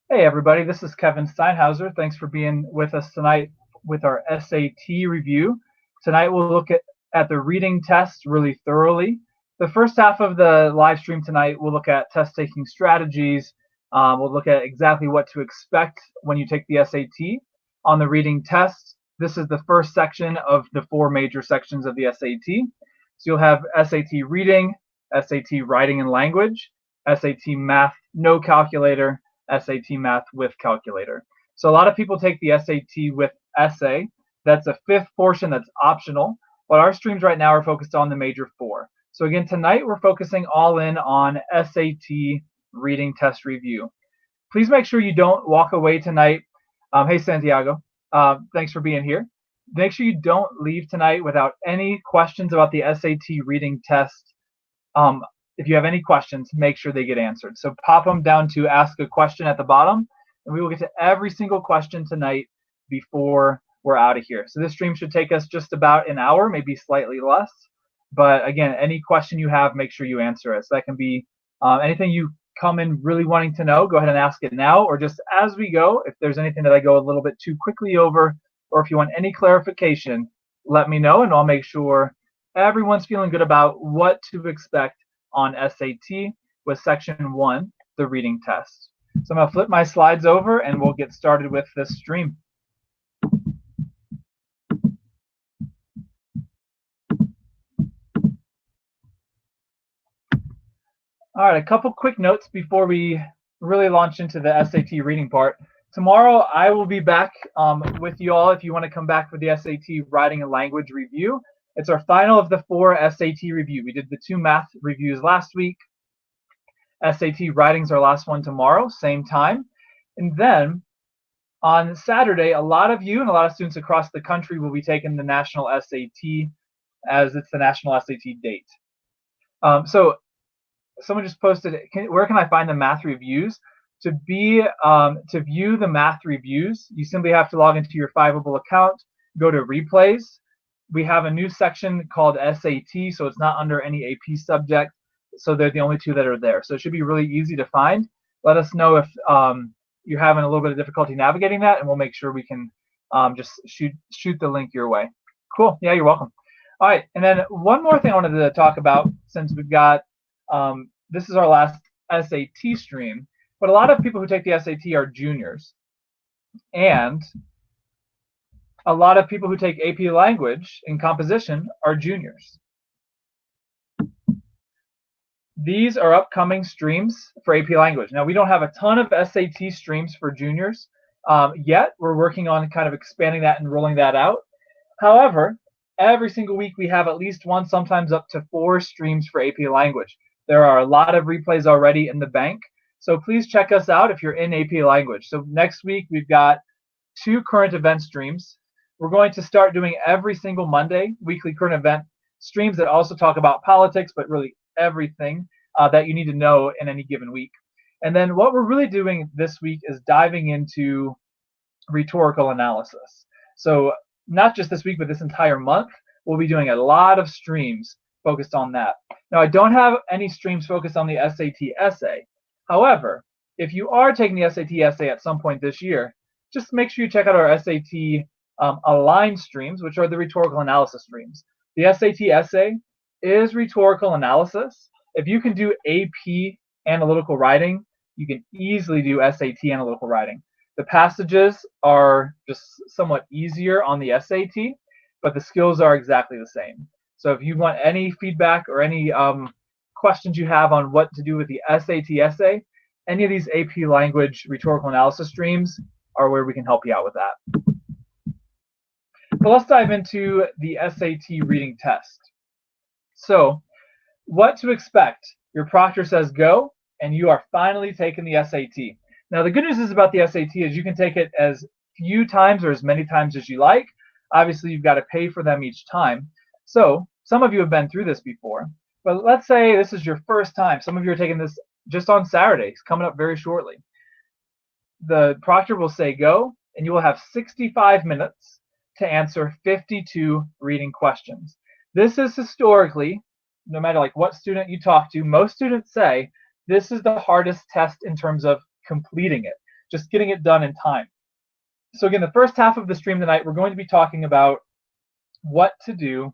Hey everybody, this is Kevin Steinhauser. Thanks for being with us tonight with our SAT review. Tonight we'll look at the reading test really thoroughly. The first half of the live stream tonight we'll look at test taking strategies. We'll look at exactly what to expect when you take the SAT. On the reading test, this is the first section of the four major sections of the SAT. So you'll have SAT reading, SAT writing and language, SAT math, no calculator, SAT math with calculator. So a lot of people take the SAT with essay. That's a fifth portion that's optional, but our streams right now are focused on the major four. So again, tonight we're focusing all in on SAT reading test review. Please make sure you don't walk away tonight. Hey, Santiago, thanks for being here. Make sure you don't leave tonight without any questions about the SAT reading test. If you have any questions, make sure they get answered. So pop them down to ask a question at the bottom, and we will get to every single question tonight before we're out of here. So this stream should take us just about an hour, maybe slightly less. But again, any question you have, make sure you answer it. So that can be anything you come in really wanting to know, go ahead and ask it now, or just as we go, if there's anything that I go a little bit too quickly over, or if you want any clarification, let me know, and I'll make sure everyone's feeling good about what to expect on SAT with section 1, the reading test. So I'm going to flip my slides over and we'll get started with this stream. All right, a couple quick notes before we really launch into the SAT reading part. Tomorrow I will be back with you all if you want to come back for the SAT writing and language review. It's our final of the 4 SAT review. We did the 2 math reviews last week. SAT writing's our last one tomorrow, same time. And then on Saturday, a lot of you and a lot of students across the country will be taking the national SAT as it's the national SAT date. So someone just posted, where can I find the math reviews? To view the math reviews, you simply have to log into your Fiveable account, go to replays. We have a new section called SAT, so it's not under any AP subject. So they're the only 2 that are there. So it should be really easy to find. Let us know if you're having a little bit of difficulty navigating that, and we'll make sure we can just shoot the link your way. Cool. Yeah, you're welcome. All right. And then one more thing I wanted to talk about, since we've got this is our last SAT stream, but a lot of people who take the SAT are juniors. And a lot of people who take AP language and composition are juniors. These are upcoming streams for AP language. Now, we don't have a ton of SAT streams for juniors yet. We're working on kind of expanding that and rolling that out. However, every single week we have at least 1, sometimes up to 4 streams for AP language. There are a lot of replays already in the bank. So please check us out if you're in AP language. So next week we've got 2 current event streams. We're going to start doing every single Monday weekly current event streams that also talk about politics, but really everything that you need to know in any given week. And then what we're really doing this week is diving into rhetorical analysis. So not just this week, but this entire month, we'll be doing a lot of streams focused on that. Now, I don't have any streams focused on the SAT essay. However, if you are taking the SAT essay at some point this year, just make sure you check out our SAT aligned streams, which are the rhetorical analysis streams. The SAT essay is rhetorical analysis. If you can do AP analytical writing, you can easily do SAT analytical writing. The passages are just somewhat easier on the SAT, but the skills are exactly the same. So if you want any feedback or any questions you have on what to do with the SAT essay, any of these AP language rhetorical analysis streams are where we can help you out with that. But let's dive into the SAT reading test. So what to expect? Your proctor says go, and you are finally taking the SAT. Now the good news is about the SAT is you can take it as few times or as many times as you like. Obviously you've got to pay for them each time. So some of you have been through this before, but let's say this is your first time. Some of you are taking this just on Saturday. It's coming up very shortly. The proctor will say go, and you will have 65 minutes to answer 52 reading questions. This is historically, no matter like what student you talk to, most students say this is the hardest test in terms of completing it. just getting it done in time. So again, the first half of the stream tonight, we're going to be talking about what to do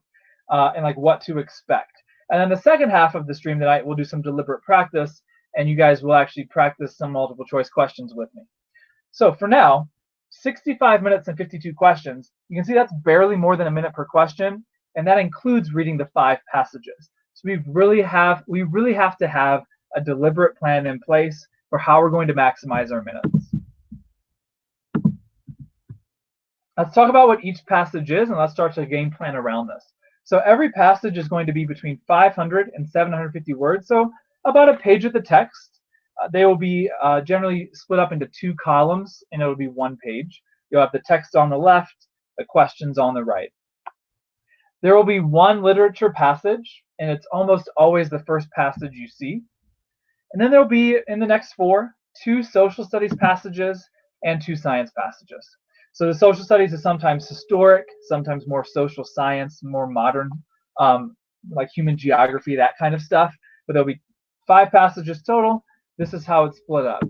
and like what to expect. And then the second half of the stream tonight, we'll do some deliberate practice, and you guys will actually practice some multiple choice questions with me. So for now, 65 minutes and 52 questions. You can see that's barely more than a minute per question, and that includes reading the 5 passages. So we really have to have a deliberate plan in place for how we're going to maximize our minutes. Let's talk about what each passage is, and let's start a game plan around this. So every passage is going to be between 500 and 750 words, so about a page of the text. They will be generally split up into 2 columns, and it will be 1 page. You'll have the text on the left, the questions on the right. There will be 1 literature passage, and it's almost always the first passage you see. And then there will be, in the next 4, 2 social studies passages and 2 science passages. So the social studies is sometimes historic, sometimes more social science, more modern, like human geography, that kind of stuff. But there'll be 5 passages total. This is how it's split up.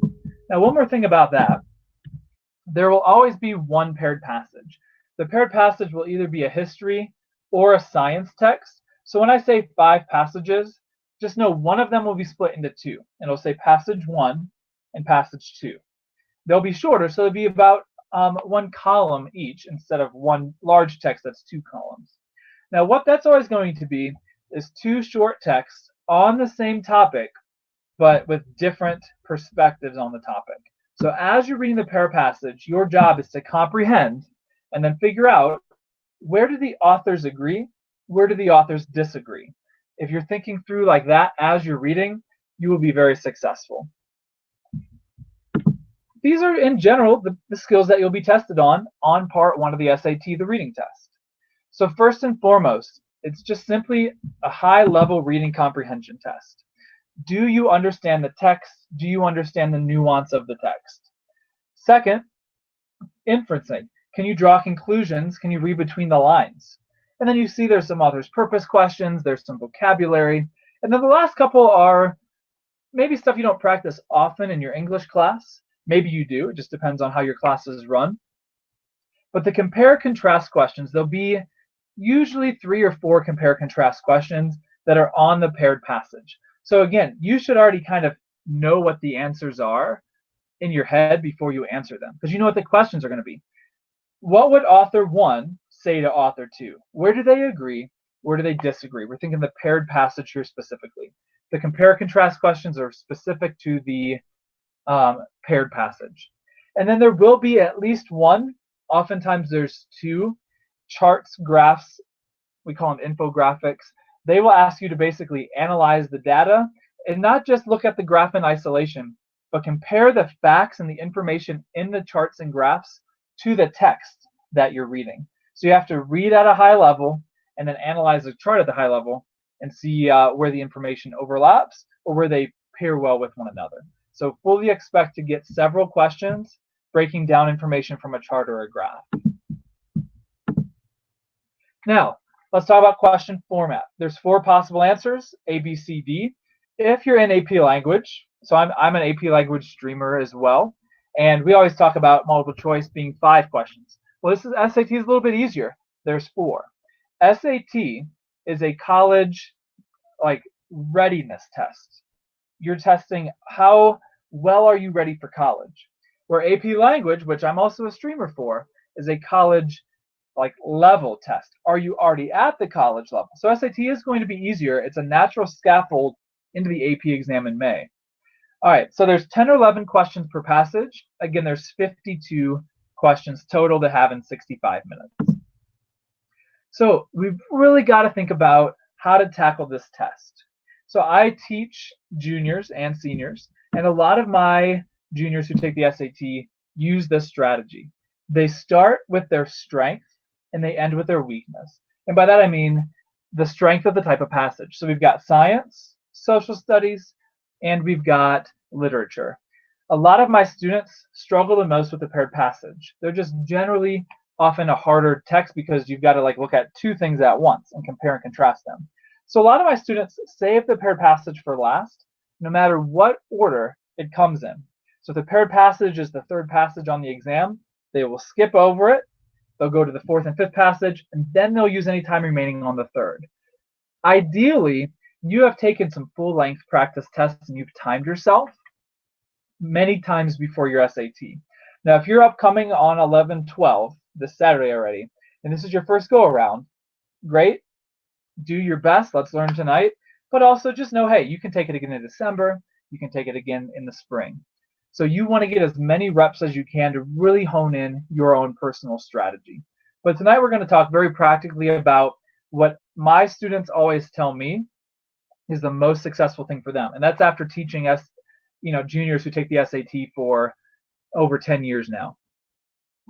Now, one more thing about that. There will always be 1 paired passage. The paired passage will either be a history or a science text. So when I say 5 passages, just know one of them will be split into 2. And it'll say passage 1 and passage 2. They'll be shorter, so it'll be about 1 column each instead of 1 large text that's 2 columns. Now, what that's always going to be is 2 short texts on the same topic, but with different perspectives on the topic. So as you're reading the pair passage, your job is to comprehend and then figure out, where do the authors agree? Where do the authors disagree? If you're thinking through like that as you're reading, you will be very successful. These are, in general, the skills that you'll be tested on part 1 of the SAT, the reading test. So first and foremost, it's just simply a high-level reading comprehension test. Do you understand the text? Do you understand the nuance of the text? Second, inferencing. Can you draw conclusions? Can you read between the lines? And then you see there's some author's purpose questions, there's some vocabulary, and then the last couple are maybe stuff you don't practice often in your English class. Maybe you do, it just depends on how your classes run. But the compare-contrast questions, there'll be usually 3 or 4 compare-contrast questions that are on the paired passage. So again, you should already kind of know what the answers are in your head before you answer them, because you know what the questions are going to be. What would author 1 say to author 2? Where do they agree? Where do they disagree? We're thinking the paired passage here specifically. The compare-contrast questions are specific to the paired passage. And then there will be at least 1, oftentimes there's 2, charts, graphs, we call them infographics. They will ask you to basically analyze the data and not just look at the graph in isolation, but compare the facts and the information in the charts and graphs to the text that you're reading. So you have to read at a high level and then analyze the chart at the high level and see where the information overlaps or where they pair well with one another. So fully expect to get several questions breaking down information from a chart or a graph. Now, let's talk about question format. There's 4 possible answers, A, B, C, D. If you're in AP language, so I'm an AP language streamer as well, and we always talk about multiple choice being 5 questions. Well, SAT is a little bit easier. There's 4. SAT is a college readiness test. You're testing how well are you ready for college. Where AP language, which I'm also a streamer for, is a college level test. Are you already at the college level? So SAT is going to be easier. It's a natural scaffold into the AP exam in May. All right, so there's 10 or 11 questions per passage. Again, there's 52 questions total to have in 65 minutes. So we've really got to think about how to tackle this test. So I teach juniors and seniors, and a lot of my juniors who take the SAT use this strategy. They start with their strength and they end with their weakness. And by that I mean the strength of the type of passage. So we've got science, social studies, and we've got literature. A lot of my students struggle the most with the paired passage. They're just generally often a harder text because you've got to look at 2 things at once and compare and contrast them. So a lot of my students save the paired passage for last, no matter what order it comes in. So if the paired passage is the third passage on the exam, they will skip over it. They'll go to the fourth and fifth passage, and then they'll use any time remaining on the third. Ideally, you have taken some full-length practice tests and you've timed yourself many times before your SAT. Now, if you're upcoming on 11/12 this Saturday already, and this is your first go-around, great. Do your best. Let's learn tonight. But also just know, hey, you can take it again in December. You can take it again in the spring. So you want to get as many reps as you can to really hone in your own personal strategy. But tonight we're going to talk very practically about what my students always tell me is the most successful thing for them. And that's after teaching us, juniors who take the SAT for over 10 years now.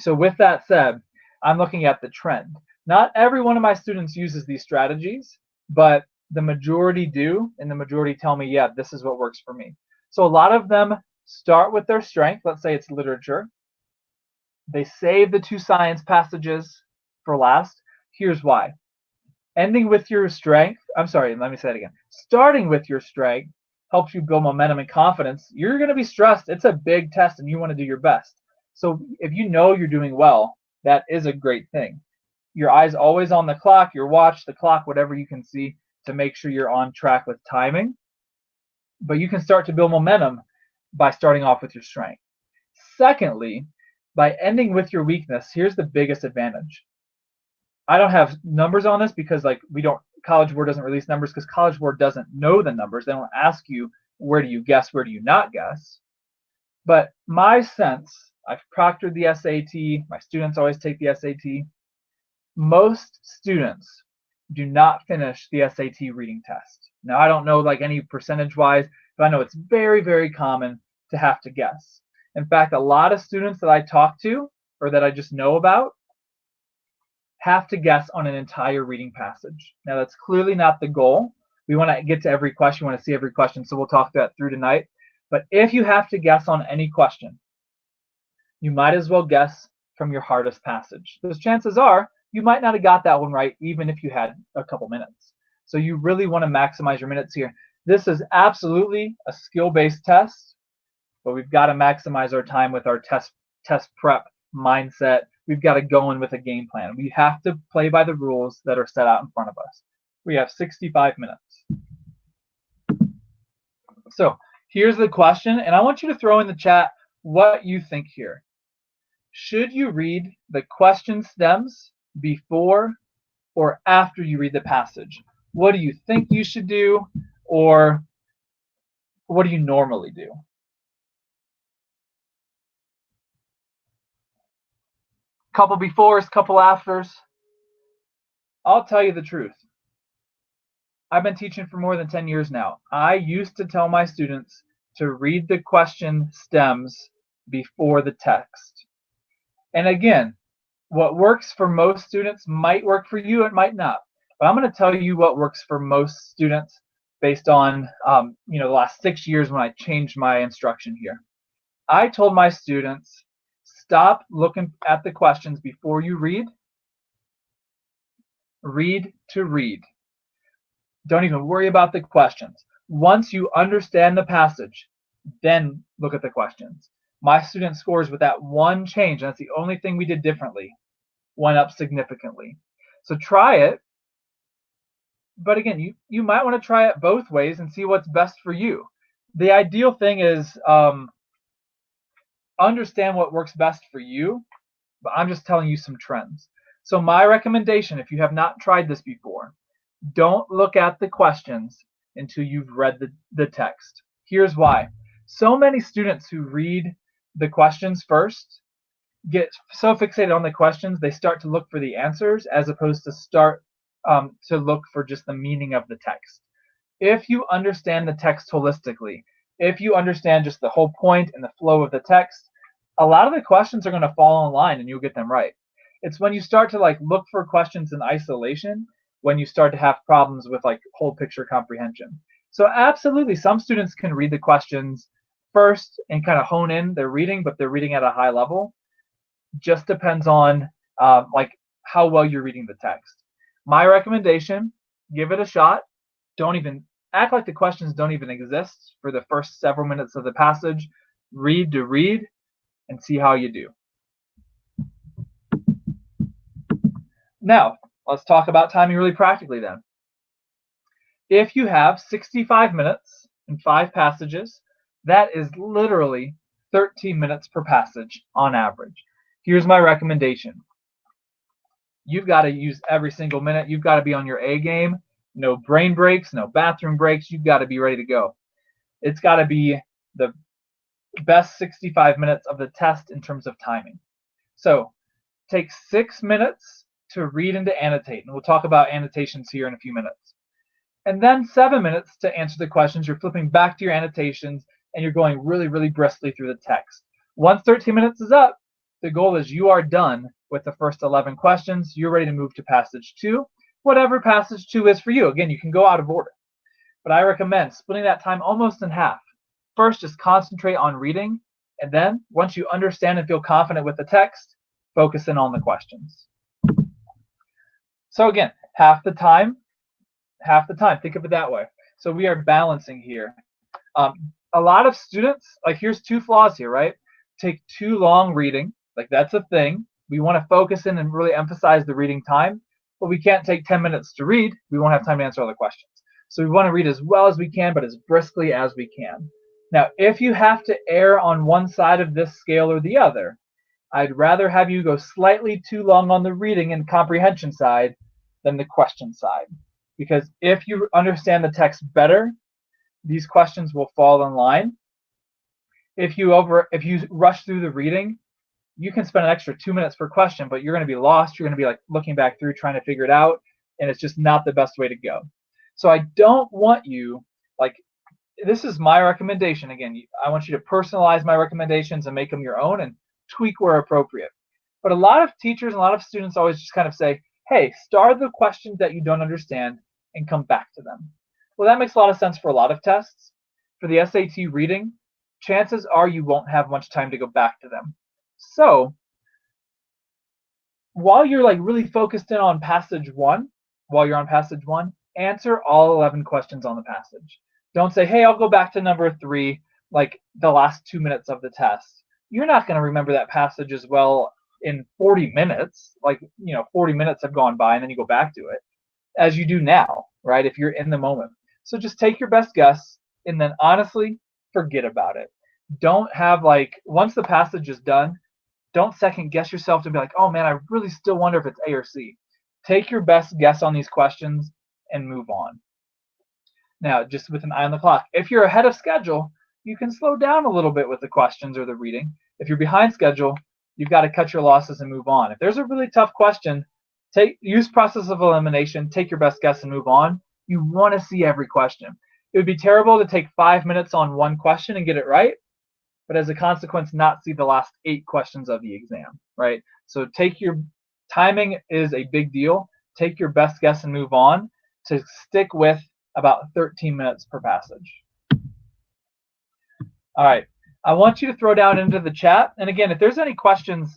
So with that said, I'm looking at the trend. Not every one of my students uses these strategies, but the majority do, and the majority tell me, yeah, this is what works for me. So a lot of them start with their strength. Let's say it's literature. They save the 2 science passages for last. Here's why. Ending with your strength, let me say that again. Starting with your strength helps you build momentum and confidence. You're going to be stressed. It's a big test and you want to do your best. So if you know you're doing well, that is a great thing. Your eyes always on the clock, your watch, the clock, whatever you can see to make sure you're on track with timing. But you can start to build momentum by starting off with your strength. Secondly, by ending with your weakness, here's the biggest advantage. I don't have numbers on this because College Board doesn't release numbers because College Board doesn't know the numbers. They don't ask you where do you guess, where do you not guess. But my sense, I've proctored the SAT, my students always take the SAT. Most students do not finish the SAT reading test. Now I don't know any percentage wise, but I know it's very, very common to have to guess. In fact, a lot of students that I talk to or that I just know about have to guess on an entire reading passage. Now that's clearly not the goal. We want to get to every question, we want to see every question, so we'll talk that through tonight. But if you have to guess on any question, you might as well guess from your hardest passage. Because chances are you might not have got that one right even if you had a couple minutes. So you really want to maximize your minutes here. This is absolutely a skill-based test, but we've got to maximize our time with our test prep mindset. We've got to go in with a game plan. We have to play by the rules that are set out in front of us. We have 65 minutes. So here's the question, and I want you to throw in the chat what you think here. Should you read the question stems before or after you read the passage? What do you think you should do, or what do you normally do? Couple befores, couple afters. I'll tell you the truth. I've been teaching for more than 10 years now. I used to tell my students to read the question stems before the text. And again, what works for most students might work for you, it might not. But I'm going to tell you what works for most students based on the last 6 years when I changed my instruction here. I told my students, stop looking at the questions before you read. Read to read. Don't even worry about the questions. Once you understand the passage, then look at the questions. My student scores with that one change, and that's the only thing we did differently, went up significantly. So try it. But again, you might want to try it both ways and see what's best for you. The ideal thing is understand what works best for you, but I'm just telling you some trends. So my recommendation, if you have not tried this before, don't look at the questions until you've read the text. Here's why. So many students who read the questions first get so fixated on the questions, they start to look for the answers as opposed to start to look for just the meaning of the text. If you understand the text holistically, if you understand just the whole point and the flow of the text, a lot of the questions are going to fall in line and you'll get them right. It's when you start to look for questions in isolation when you start to have problems with whole picture comprehension. So absolutely, some students can read the questions first and kind of hone in their reading, but they're reading at a high level. Just depends on how well you're reading the text. My recommendation, give it a shot. Don't even act like the questions don't even exist for the first several minutes of the passage. read to read, and see how you do. Now, let's talk about timing really practically then. If you have 65 minutes and 5 passages, that is literally 13 minutes per passage on average. Here's my recommendation. You've got to use every single minute. You've got to be on your A game. No brain breaks, no bathroom breaks. You've got to be ready to go. It's got to be the best 65 minutes of the test in terms of timing. So take 6 minutes to read and to annotate. And we'll talk about annotations here in a few minutes. And then 7 minutes to answer the questions. You're flipping back to your annotations and you're going really, really briskly through the text. Once 13 minutes is up, the goal is you are done with the first 11 questions. You're ready to move to passage 2, whatever passage 2 is for you. Again, you can go out of order. But I recommend splitting that time almost in half. First, just concentrate on reading. And then, once you understand and feel confident with the text, focus in on the questions. So again, half the time. Think of it that way. So we are balancing here. A lot of students, like here's 2 flaws here, right? Take too long reading. Like that's a thing. We want to focus in and really emphasize the reading time, but we can't take 10 minutes to read. We won't have time to answer all the questions. So we want to read as well as we can, but as briskly as we can. Now, if you have to err on one side of this scale or the other, I'd rather have you go slightly too long on the reading and comprehension side than the question side. Because if you understand the text better, these questions will fall in line. If you rush through the reading, you can spend an extra 2 minutes per question, but you're going to be lost. You're going to be like looking back through trying to figure it out, and it's just not the best way to go. So I don't want you, like, this is my recommendation. Again, I want you to personalize my recommendations and make them your own and tweak where appropriate. But a lot of teachers and a lot of students always just kind of say, hey, start the questions that you don't understand and come back to them. Well, that makes a lot of sense for a lot of tests. For the SAT reading, chances are you won't have much time to go back to them. So while you're like really focused in on passage 1, answer all 11 questions on the passage. Don't say, hey, I'll go back to number 3, like the last 2 minutes of the test. You're not going to remember that passage as well in 40 minutes. Like, 40 minutes have gone by and then you go back to it as you do now, right? If you're in the moment. So just take your best guess and then honestly forget about it. Don't have once the passage is done, don't second guess yourself to be like, oh man, I really still wonder if it's A or C. Take your best guess on these questions and move on. Now, just with an eye on the clock, if you're ahead of schedule, you can slow down a little bit with the questions or the reading. If you're behind schedule, you've got to cut your losses and move on. If there's a really tough question, use process of elimination, take your best guess and move on. You want to see every question. It would be terrible to take 5 minutes on one question and get it right, but as a consequence, not see the last 8 questions of the exam, right? So timing is a big deal. Take your best guess and move on to stick with about 13 minutes per passage. All right, I want you to throw down into the chat. And again, if there's any questions,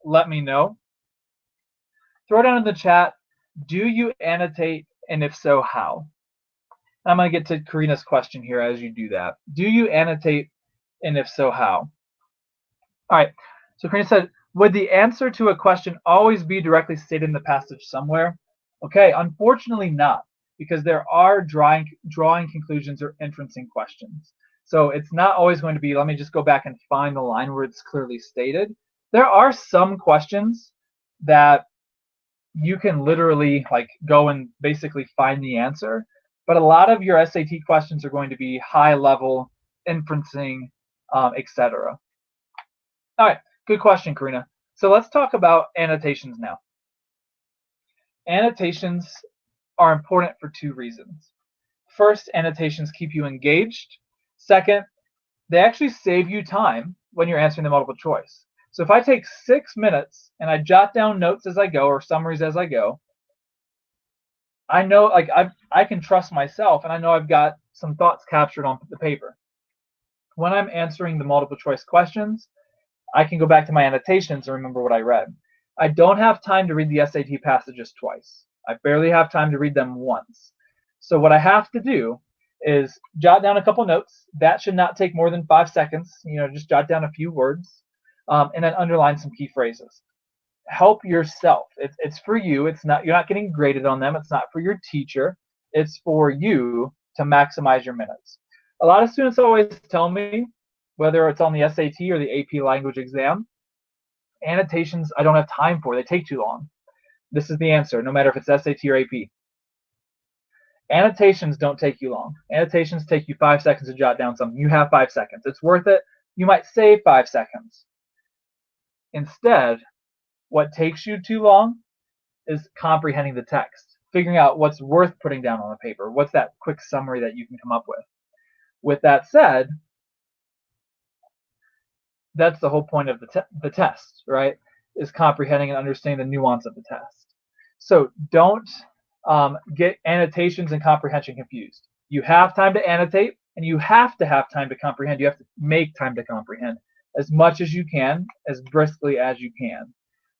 let me know. Throw down in the chat, do you annotate, and if so, how? I'm going to get to Karina's question here as you do that. Do you annotate, and if so, how? All right, so Karina said, would the answer to a question always be directly stated in the passage somewhere? Okay, unfortunately not, because there are drawing conclusions or inferencing questions. So it's not always going to be, let me just go back and find the line where it's clearly stated. There are some questions that you can literally go and basically find the answer, but a lot of your SAT questions are going to be high level inferencing, etc. All right, good question, Karina. So let's talk about annotations now. Annotations are important for 2 reasons. First, annotations keep you engaged. Second, they actually save you time when you're answering the multiple choice. So if I take 6 minutes and I jot down notes as I go or summaries as I go, I know I can trust myself and I know I've got some thoughts captured on the paper. When I'm answering the multiple choice questions, I can go back to my annotations and remember what I read. I don't have time to read the SAT passages twice. I barely have time to read them once. So what I have to do is jot down a couple notes. That should not take more than 5 seconds. Just jot down a few words, and then underline some key phrases. Help yourself. It's for you. You're not getting graded on them. It's not for your teacher. It's for you to maximize your minutes. A lot of students always tell me, whether it's on the SAT or the AP language exam, annotations I don't have time for. They take too long. This is the answer, no matter if it's SAT or AP. Annotations don't take you long. Annotations take you 5 seconds to jot down something. You have 5 seconds. It's worth it. You might save 5 seconds. Instead, what takes you too long is comprehending the text, figuring out what's worth putting down on the paper. What's that quick summary that you can come up with? With that said, that's the whole point of the test, right? Is comprehending and understanding the nuance of the test. So don't get annotations and comprehension confused. You have time to annotate, and you have to have time to comprehend. You have to make time to comprehend as much as you can, as briskly as you can.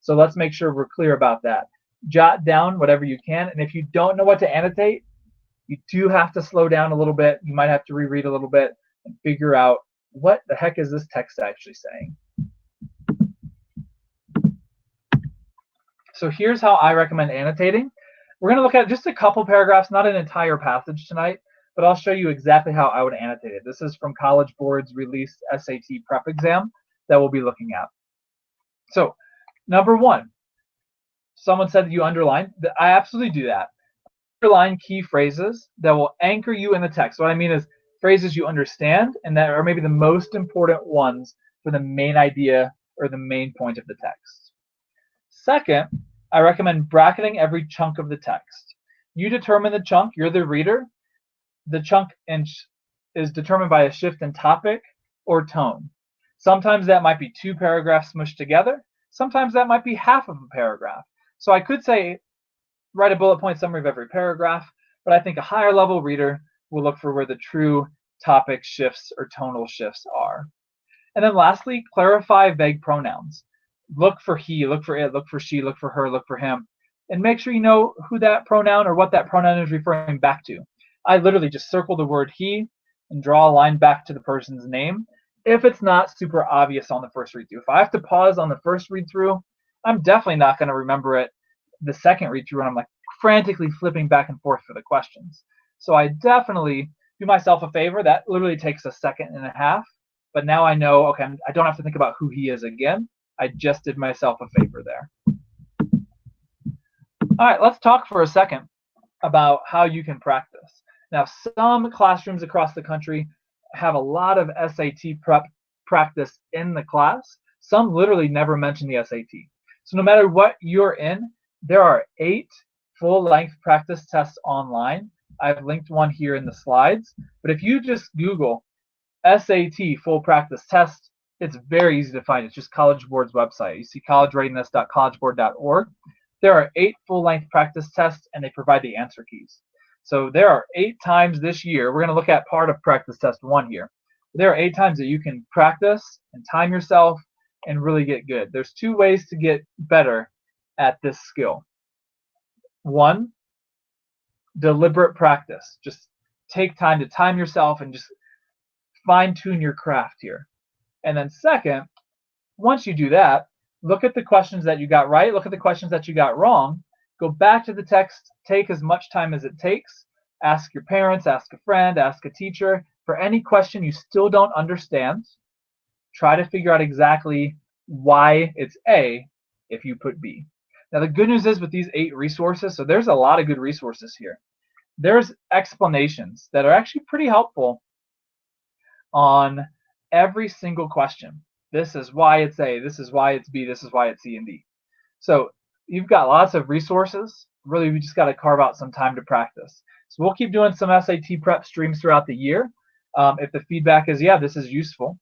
So let's make sure we're clear about that. Jot down whatever you can, and if you don't know what to annotate, you do have to slow down a little bit. You might have to reread a little bit and figure out, what the heck is this text actually saying? So here's how I recommend annotating. We're going to look at just a couple paragraphs, not an entire passage tonight, but I'll show you exactly how I would annotate it. This is from College Board's released SAT prep exam that we'll be looking at. So number one, someone said that you underline. I absolutely do that. Underline key phrases that will anchor you in the text. What I mean is phrases you understand and that are maybe the most important ones for the main idea or the main point of the text. Second, I recommend bracketing every chunk of the text. You determine the chunk, you're the reader. The chunk is determined by a shift in topic or tone. Sometimes that might be 2 paragraphs smushed together. Sometimes that might be half of a paragraph. So I could say, write a bullet point summary of every paragraph, but I think a higher level reader will look for where the true topic shifts or tonal shifts are. And then lastly, clarify vague pronouns. Look for he, look for it, look for she, look for her, look for him, and make sure you know who that pronoun or what that pronoun is referring back to. I literally just circle the word he and draw a line back to the person's name if it's not super obvious on the first read through. If I have to pause on the first read through, I'm definitely not going to remember it the second read through when I'm like frantically flipping back and forth for the questions. So I definitely do myself a favor. That literally takes a second and a half, but now I know, okay, I don't have to think about who he is again. I just did myself a favor there. All right, let's talk for a second about how you can practice. Now, some classrooms across the country have a lot of SAT prep practice in the class. Some literally never mention the SAT. So no matter what you're in, there are 8 full-length practice tests online. I've linked one here in the slides. But if you just Google SAT full practice test, it's very easy to find. It's just College Board's website. You see collegereadiness.collegeboard.org. There are 8 full-length practice tests, and they provide the answer keys. So there are 8 times this year. We're going to look at part of practice test 1 here. There are 8 times that you can practice and time yourself and really get good. There's 2 ways to get better at this skill. 1, deliberate practice. Just take time to time yourself and just fine-tune your craft here. And then second, once you do that, look at the questions that you got right, look at the questions that you got wrong, go back to the text, take as much time as it takes, ask your parents, ask a friend, ask a teacher. For any question you still don't understand, try to figure out exactly why it's A if you put B. Now the good news is with these 8 resources, so there's a lot of good resources here. There's explanations that are actually pretty helpful on every single question. This is why it's A, this is why it's B, this is why it's C and D. So you've got lots of resources. Really, we just got to carve out some time to practice. So we'll keep doing some SAT prep streams throughout the year. If the feedback is, yeah, this is useful.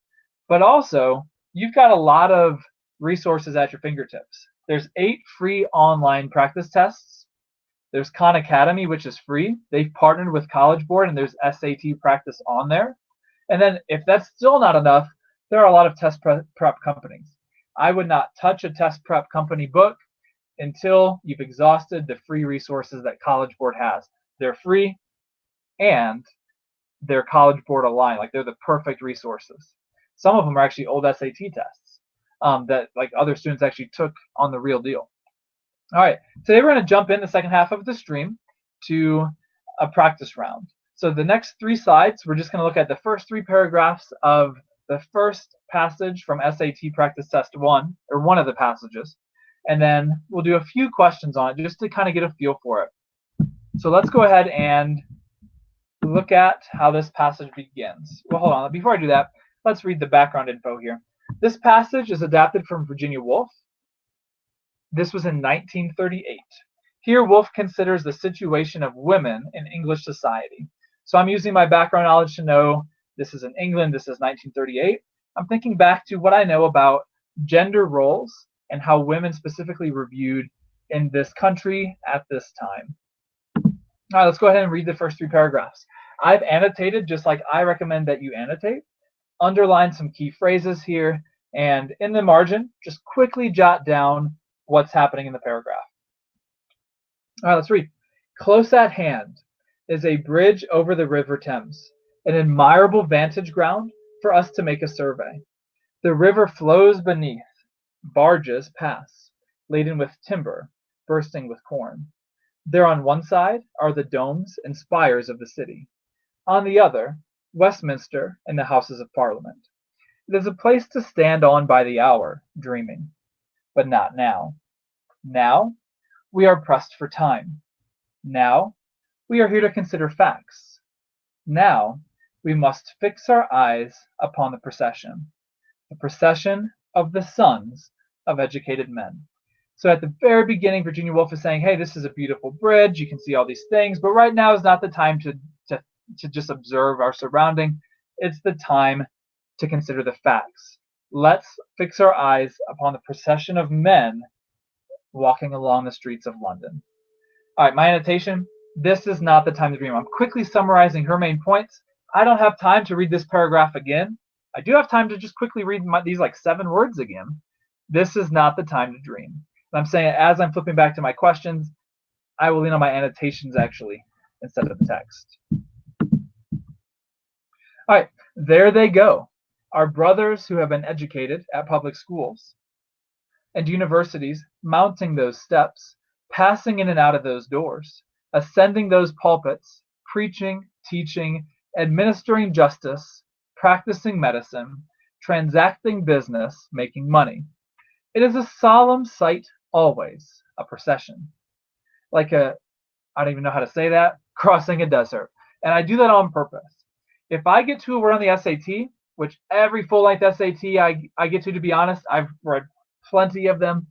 But also, you've got a lot of resources at your fingertips. There's 8 free online practice tests. There's Khan Academy, which is free. They've partnered with College Board, and there's SAT practice on there. And then if that's still not enough, there are a lot of test prep companies. I would not touch a test prep company book until you've exhausted the free resources that College Board has. They're free, and they're College Board aligned, like they're the perfect resources. Some of them are actually old SAT tests that like other students actually took on the real deal. All right, today we're going to jump in the second half of the stream to a practice round. So the next 3 slides, we're just going to look at the first 3 paragraphs of the first passage from SAT Practice Test 1, or one of the passages, and then we'll do a few questions on it just to kind of get a feel for it. So let's go ahead and look at how this passage begins. Well, hold on. Before I do that, let's read the background info here. This passage is adapted from Virginia Woolf. This was in 1938. Here, Woolf considers the situation of women in English society. So I'm using my background knowledge to know this is in England, this is 1938. I'm thinking back to what I know about gender roles and how women specifically were viewed in this country at this time. All right, let's go ahead and read the first 3 paragraphs. I've annotated just like I recommend that you annotate. Underline some key phrases here, and in the margin, just quickly jot down what's happening in the paragraph. All right, let's read. Close at hand is a bridge over the River Thames, an admirable vantage ground for us to make a survey. The river flows beneath. Barges pass, laden with timber, bursting with corn. There on one side are the domes and spires of the city. On the other, Westminster and the Houses of Parliament. It is a place to stand on by the hour, dreaming. But not now. Now, we are pressed for time. Now, we are here to consider facts. Now, we must fix our eyes upon the procession of the sons of educated men. So at the very beginning, Virginia Woolf is saying, hey, this is a beautiful bridge. You can see all these things, but right now is not the time to just observe our surrounding. It's the time to consider the facts. Let's fix our eyes upon the procession of men walking along the streets of London. All right, my annotation. This is not the time to dream. I'm quickly summarizing her main points. I don't have time to read this paragraph again. I do have time to just quickly read these like 7 words again. This is not the time to dream. And I'm saying as I'm flipping back to my questions, I will lean on my annotations actually instead of the text. All right, there they go. Our brothers who have been educated at public schools and universities, mounting those steps, passing in and out of those doors, ascending those pulpits, preaching, teaching, administering justice, practicing medicine, transacting business, making money. It is a solemn sight always, a procession. Like I don't even know how to say that, crossing a desert. And I do that on purpose. If I get to a word on the SAT, which every full-length SAT I get to be honest, I've read plenty of them,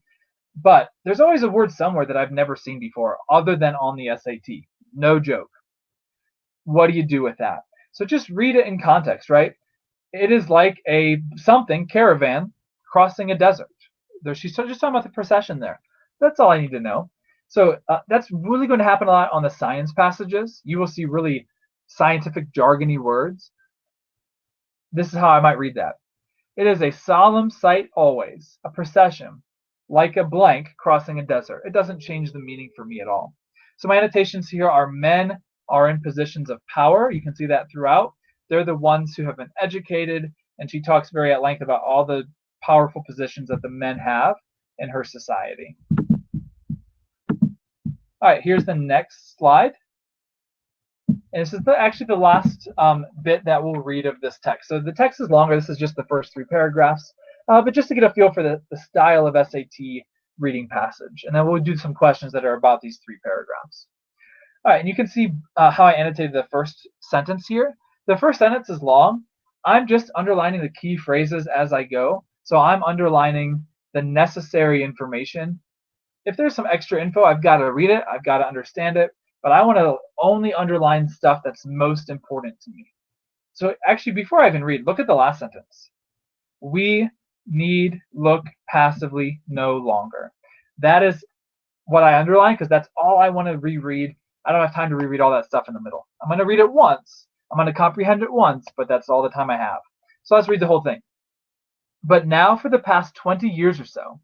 but there's always a word somewhere that I've never seen before other than on the SAT. No joke. What do you do with that? So just read it in context, right? It is like a caravan crossing a desert. She's just talking about the procession there. That's all I need to know. So that's really going to happen a lot on the science passages. You will see really scientific jargony words. This is how I might read that. It is a solemn sight always, a procession, like a blank crossing a desert. It doesn't change the meaning for me at all. So my annotations here are men are in positions of power. You can see that throughout. They're the ones who have been educated, and she talks very at length about all the powerful positions that the men have in her society. All right, here's the next slide. And this is actually the last bit that we'll read of this text. So the text is longer. This is just the first 3 paragraphs. But just to get a feel for the style of SAT reading passage. And then we'll do some questions that are about these 3 paragraphs. All right, and you can see how I annotated the first sentence here. The first sentence is long. I'm just underlining the key phrases as I go. So I'm underlining the necessary information. If there's some extra info, I've got to read it. I've got to understand it. But I want to only underline stuff that's most important to me. So actually, before I even read, look at the last sentence. We need look passively no longer. That is what I underline because that's all I want to reread. I don't have time to reread all that stuff in the middle. I'm going to read it once. I'm going to comprehend it once, but that's all the time I have. So let's read the whole thing. But now for the past 20 years or so,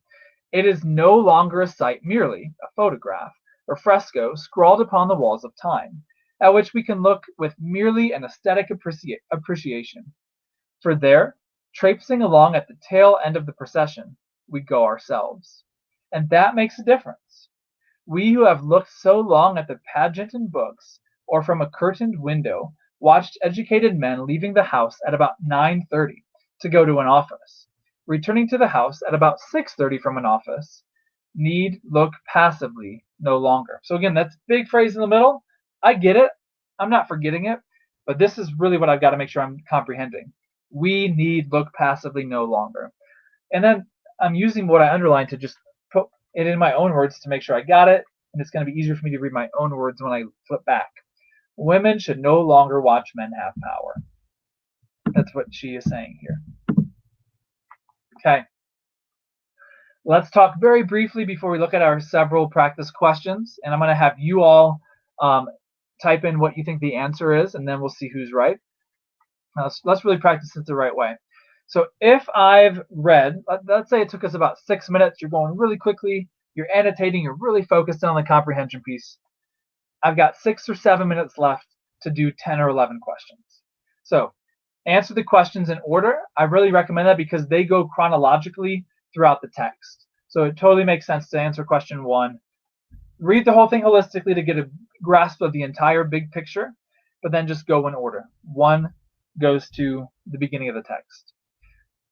it is no longer a sight merely, a photograph, or fresco scrawled upon the walls of time. at which we can look with merely an aesthetic appreciation. For there, traipsing along at the tail end of the procession, we go ourselves. And that makes a difference. We who have looked so long at the pageant in books, or from a curtained window, watched educated men leaving the house at about 9:30 to go to an office, returning to the house at about 6:30 from an office, need look passively no longer. So again, that's a big phrase in the middle. I get it. I'm not forgetting it, but this is really what I've got to make sure I'm comprehending. We need look passively no longer. And then I'm using what I underlined to just put it in my own words to make sure I got it, and it's going to be easier for me to read my own words when I flip back. Women should no longer watch men have power. That's what she is saying here. Okay. Let's talk very briefly before we look at our several practice questions, and I'm going to have you all type in what you think the answer is, and then we'll see who's right. Let's really practice it the right way. So if I've read, let's say it took us about 6 minutes, you're going really quickly, you're annotating, you're really focused on the comprehension piece. I've got 6 or 7 minutes left to do 10 or 11 questions. So answer the questions in order. I really recommend that because they go chronologically throughout the text. So it totally makes sense to answer question 1. Read the whole thing holistically to get a grasp of the entire big picture, but then just go in order. 1 goes to the beginning of the text.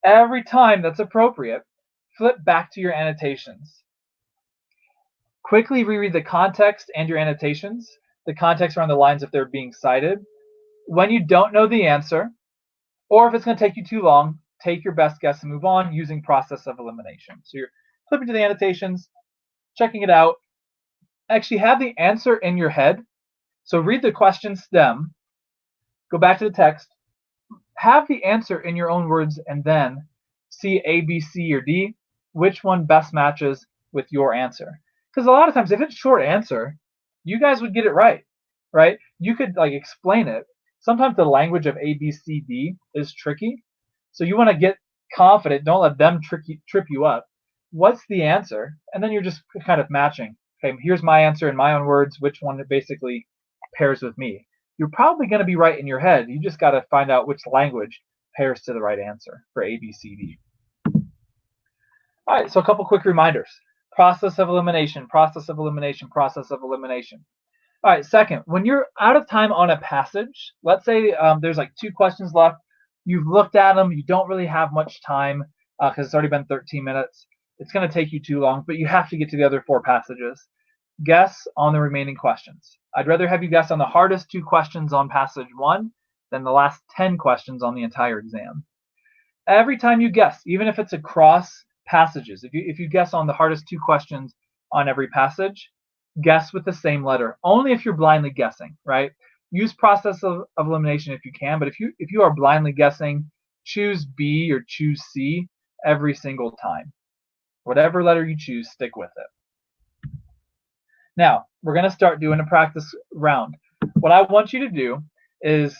Every time that's appropriate, flip back to your annotations. Quickly reread the context and your annotations. The context around the lines if they're being cited. When you don't know the answer, or if it's going to take you too long, take your best guess and move on using process of elimination. So you're flipping to the annotations, checking it out, actually have the answer in your head. So read the question stem, go back to the text, have the answer in your own words, and then see A, B, C, or D, which one best matches with your answer. Because a lot of times, if it's short answer, you guys would get it right? You could like explain it. Sometimes the language of A, B, C, D is tricky. So you want to get confident. Don't let them trip you up. What's the answer? And then you're just kind of matching. Okay, here's my answer in my own words. Which one basically pairs with me? You're probably going to be right in your head. You just got to find out which language pairs to the right answer for A, B, C, D. All right, so a couple quick reminders. Process of elimination, process of elimination, process of elimination. All right, second, when you're out of time on a passage, let's say there's like 2 questions left. You've looked at them. You don't really have much time because it's already been 13 minutes. It's going to take you too long, but you have to get to the other 4 passages. Guess on the remaining questions. I'd rather have you guess on the hardest 2 questions on passage 1 than the last 10 questions on the entire exam. Every time you guess, even if it's across passages, if you guess on the hardest 2 questions on every passage, guess with the same letter. Only if you're blindly guessing, right? Use process of elimination if you can, but if you are blindly guessing, choose B or choose C every single time. Whatever letter you choose, stick with it. Now, we're going to start doing a practice round. What I want you to do is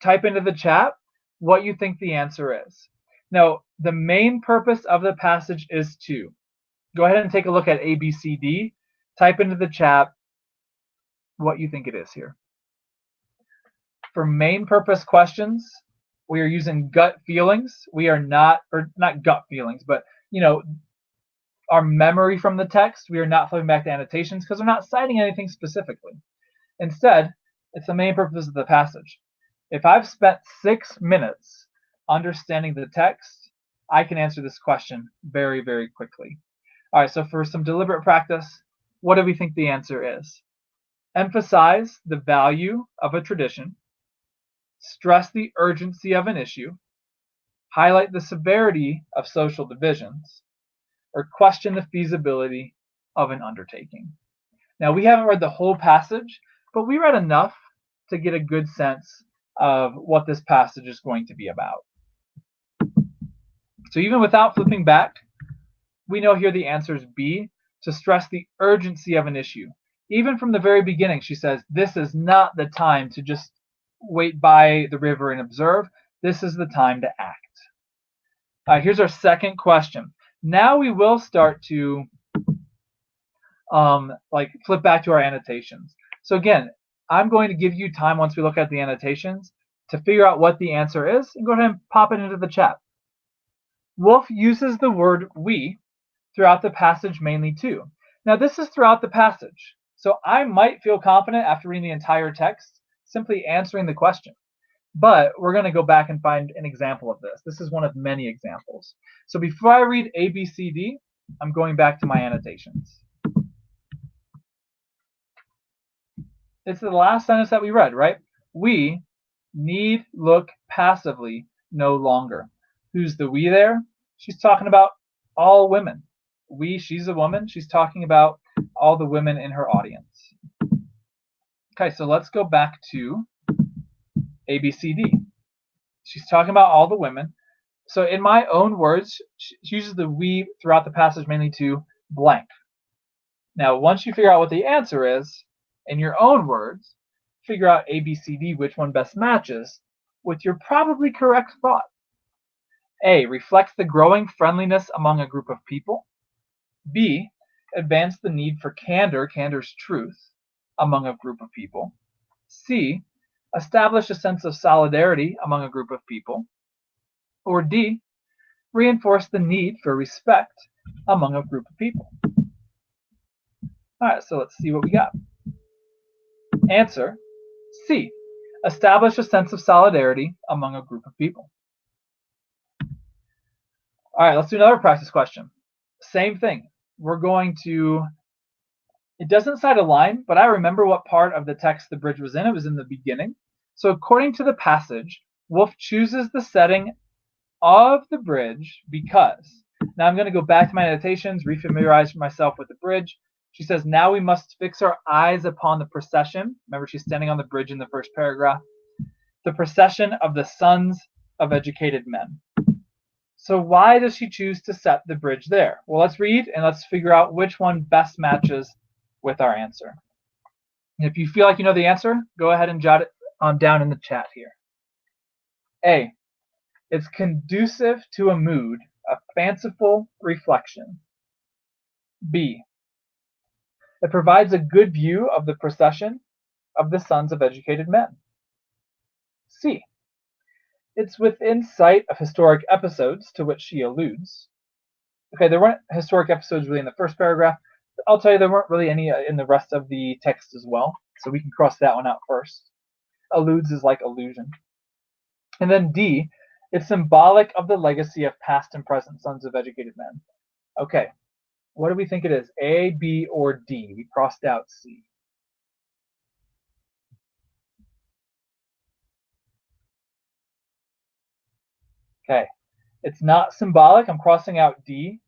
type into the chat what you think the answer is. Now, the main purpose of the passage is to go ahead and take a look at A, B, C, D. Type into the chat what you think it is here. For main purpose questions, we are using gut feelings. We are not gut feelings, but our memory from the text. We are not flipping back to annotations because we're not citing anything specifically. Instead, it's the main purpose of the passage. If I've spent 6 minutes understanding the text, I can answer this question very, very quickly. All right, so for some deliberate practice, what do we think the answer is? Emphasize the value of a tradition, stress the urgency of an issue, highlight the severity of social divisions, or question the feasibility of an undertaking. Now, we haven't read the whole passage, but we read enough to get a good sense of what this passage is going to be about. So even without flipping back, we know here the answer is B, to stress the urgency of an issue. Even from the very beginning, she says, this is not the time to just wait by the river and observe. This is the time to act. Here's our second question. Now we will start to flip back to our annotations. So again, I'm going to give you time once we look at the annotations to figure out what the answer is, and go ahead and pop it into the chat. Wolf uses the word we throughout the passage mainly too. Now this is throughout the passage, so I might feel confident after reading the entire text simply answering the question. But we're going to go back and find an example of this. This is one of many examples. So before I read A, B, C, D, I'm going back to my annotations. It's the last sentence that we read, right? We need look passively no longer. Who's the we there? She's talking about all women. We, she's a woman. She's talking about all the women in her audience. Okay, so let's go back to A, B, C, D. She's talking about all the women. So in my own words, she uses the we throughout the passage mainly to blank. Now, once you figure out what the answer is, in your own words, figure out A, B, C, D, which one best matches with your probably correct thought. A, reflects the growing friendliness among a group of people. B, advance the need for candor, candor's truth, among a group of people. C, establish a sense of solidarity among a group of people. Or D, reinforce the need for respect among a group of people. All right, so let's see what we got. Answer, C, establish a sense of solidarity among a group of people. All right, let's do another practice question. Same thing. We're going to, it doesn't cite a line, but I remember what part of the text the bridge was in. It was in the beginning. So according to the passage, Wolf chooses the setting of the bridge because, now I'm going to go back to my annotations, refamiliarize myself with the bridge. She says, now we must fix our eyes upon the procession. Remember, she's standing on the bridge in the first paragraph. The procession of the sons of educated men. So why does she choose to set the bridge there? Well, let's read and let's figure out which one best matches with our answer. And if you feel like you know the answer, go ahead and jot it down in the chat here. A, it's conducive to a mood of fanciful reflection. B, it provides a good view of the procession of the sons of educated men. C, it's within sight of historic episodes to which she alludes. Okay, there weren't historic episodes really in the first paragraph. I'll tell you there weren't really any in the rest of the text as well, so we can cross that one out first. Alludes is like allusion. And then D, it's symbolic of the legacy of past and present sons of educated men. Okay, what do we think it is? A, B, or D? We crossed out C. Okay, it's not symbolic. I'm crossing out D.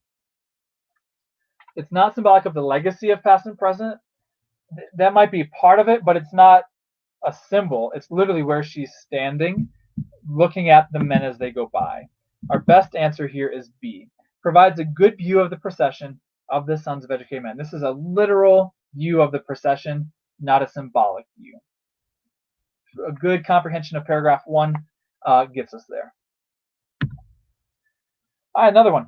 It's not symbolic of the legacy of past and present. That might be part of it, but it's not a symbol. It's literally where she's standing, looking at the men as they go by. Our best answer here is B. Provides a good view of the procession of the sons of educated men. This is a literal view of the procession, not a symbolic view. A good comprehension of paragraph 1 gets us there. All right, another one.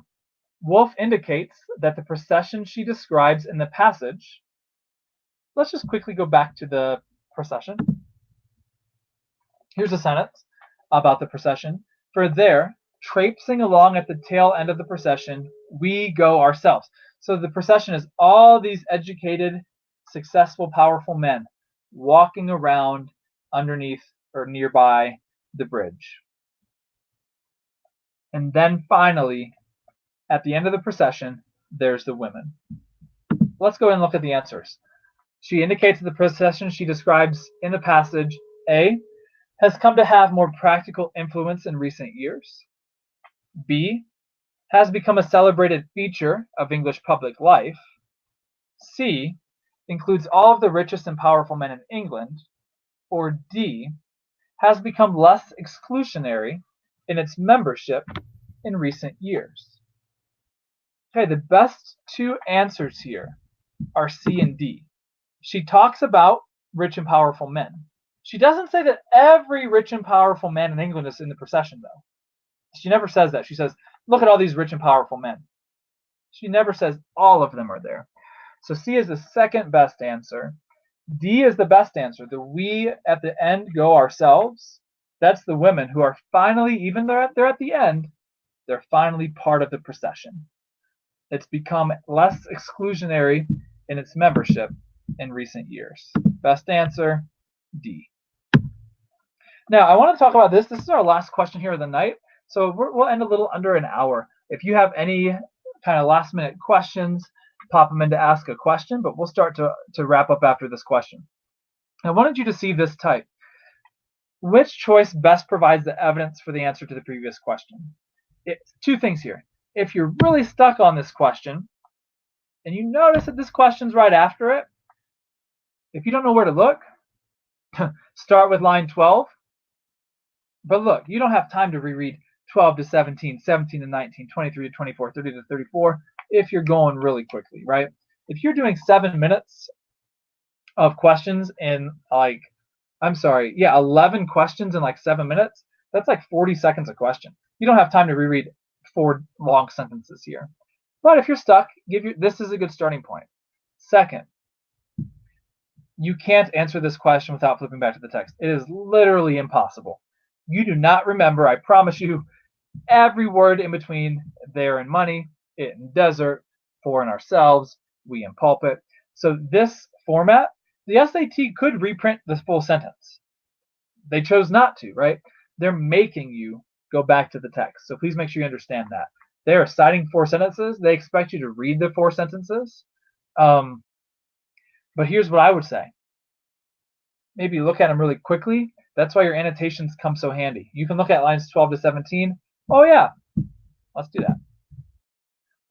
Wolf indicates that the procession she describes in the passage, let's just quickly go back to the procession. Here's a sentence about the procession. For there, traipsing along at the tail end of the procession, we go ourselves. So the procession is all these educated, successful, powerful men walking around underneath or nearby the bridge. And then finally, at the end of the procession, there's the women. Let's go and look at the answers. She indicates that the procession she describes in the passage, A, has come to have more practical influence in recent years. B, has become a celebrated feature of English public life. C, includes all of the richest and powerful men in England. Or D, has become less exclusionary in its membership in recent years. Okay, the best two answers here are C and D. She talks about rich and powerful men. She doesn't say that every rich and powerful man in England is in the procession, though. She never says that. She says, look at all these rich and powerful men. She never says all of them are there. So C is the second best answer. D is the best answer. The we at the end go ourselves. That's the women who are finally, even though they're at the end, they're finally part of the procession. It's become less exclusionary in its membership in recent years. Best answer, D. Now, I want to talk about this. This is our last question here of the night. So we'll end a little under an hour. If you have any kind of last minute questions, pop them in to ask a question, but we'll start to wrap up after this question. I wanted you to see this type. Which choice best provides the evidence for the answer to the previous question? It's two things here. If you're really stuck on this question, and you notice that this question's right after it, if you don't know where to look, start with line 12. But look, you don't have time to reread 12 to 17, 17 to 19, 23 to 24, 30 to 34 if you're going really quickly, right? If you're doing 7 minutes of questions in 11 questions in like 7 minutes, that's like 40 seconds a question. You don't have time to reread 4 long sentences here. But if you're stuck, this is a good starting point. Second, you can't answer this question without flipping back to the text. It is literally impossible. You do not remember, I promise you, every word in between there and money, it and desert, for and ourselves, we and pulpit. So this format, the SAT could reprint this full sentence. They chose not to, right? They're making you go back to the text. So please make sure you understand that. They are citing 4 sentences. They expect you to read the 4 sentences. But here's what I would say. Maybe look at them really quickly. That's why your annotations come so handy. You can look at lines 12 to 17. Oh yeah, let's do that.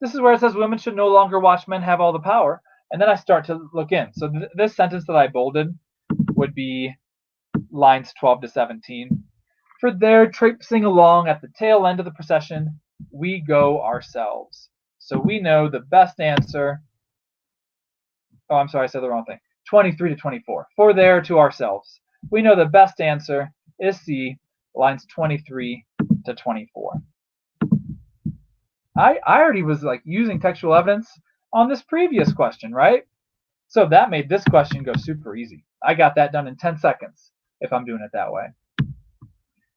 This is where it says women should no longer watch men have all the power. And then I start to look in. So this sentence that I bolded would be lines 12 to 17. For there, traipsing along at the tail end of the procession, we go ourselves. So we know the best answer. Oh, I'm sorry, I said the wrong thing. 23 to 24. For there, to ourselves. We know the best answer is C, lines 23 to 24. I already was like using textual evidence on this previous question, right? So that made this question go super easy. I got that done in 10 seconds if I'm doing it that way.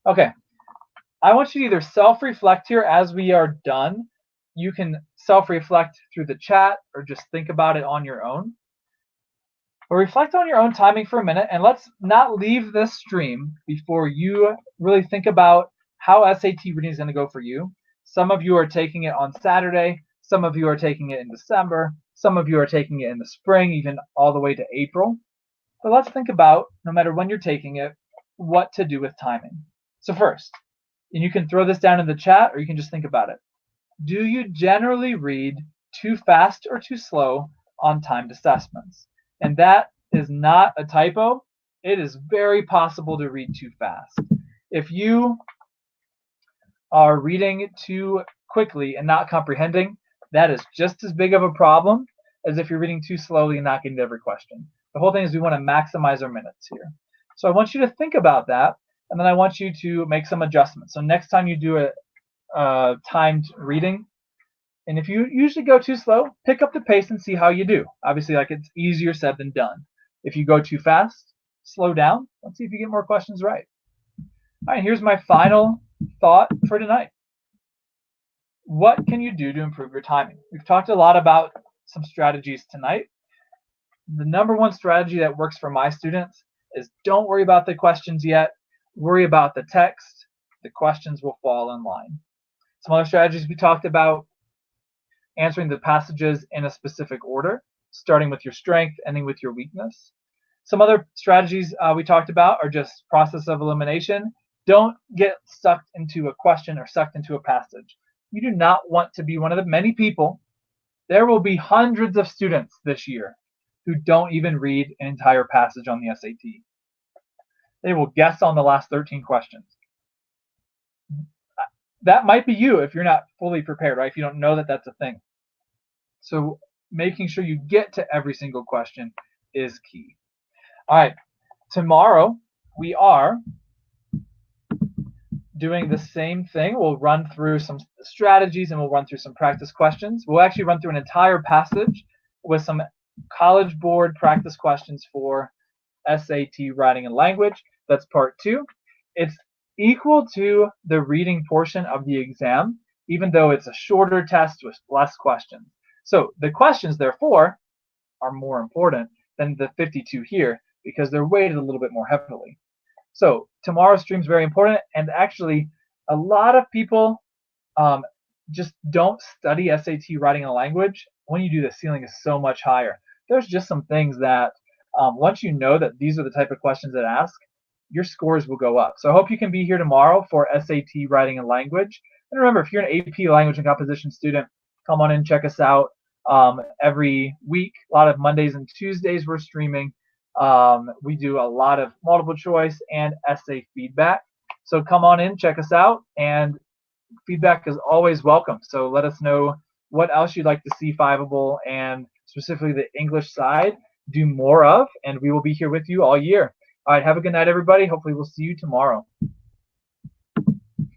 Okay, I want you to either self-reflect here as we are done. You can self-reflect through the chat or just think about it on your own. But reflect on your own timing for a minute, and let's not leave this stream before you really think about how SAT reading is going to go for you. Some of you are taking it on Saturday. Some of you are taking it in December. Some of you are taking it in the spring, even all the way to April. But let's think about, no matter when you're taking it, what to do with timing. So first, and you can throw this down in the chat, or you can just think about it. Do you generally read too fast or too slow on timed assessments? And that is not a typo. It is very possible to read too fast. If you are reading too quickly and not comprehending, that is just as big of a problem as if you're reading too slowly and not getting to every question. The whole thing is we want to maximize our minutes here. So I want you to think about that, and then I want you to make some adjustments. So next time you do a timed reading, and if you usually go too slow, pick up the pace and see how you do. Obviously, like, it's easier said than done. If you go too fast, slow down. Let's see if you get more questions right. All right, here's my final thought for tonight. What can you do to improve your timing? We've talked a lot about some strategies tonight. The number one strategy that works for my students is don't worry about the questions yet. Worry about the text. The questions will fall in line. Some other strategies we talked about: answering the passages in a specific order, starting with your strength, ending with your weakness. Some other strategies we talked about are just process of elimination. Don't get sucked into a question or sucked into a passage. You do not want to be one of the many people. There will be hundreds of students this year who don't even read an entire passage on the SAT. They will guess on the last 13 questions. That might be you if you're not fully prepared, right? If you don't know that that's a thing. So making sure you get to every single question is key. All right, tomorrow we are doing the same thing. We'll run through some strategies and we'll run through some practice questions. We'll actually run through an entire passage with some College Board practice questions for SAT writing and language. That's part 2. It's equal to the reading portion of the exam, even though it's a shorter test with less questions. So the questions, therefore, are more important than the 52 here because they're weighted a little bit more heavily. So tomorrow's stream is very important, and actually a lot of people just don't study SAT writing and language. When you do, the ceiling is so much higher. There's just some things that once you know that these are the type of questions that ask, your scores will go up. So I hope you can be here tomorrow for SAT writing and language. And remember, if you're an AP language and composition student, come on in, check us out every week. A lot of Mondays and Tuesdays we're streaming. We do a lot of multiple choice and essay feedback. So come on in, check us out, and feedback is always welcome. So let us know what else you'd like to see Fiveable and specifically the English side do more of, and we will be here with you all year. All right, have a good night, everybody. Hopefully we'll see you tomorrow.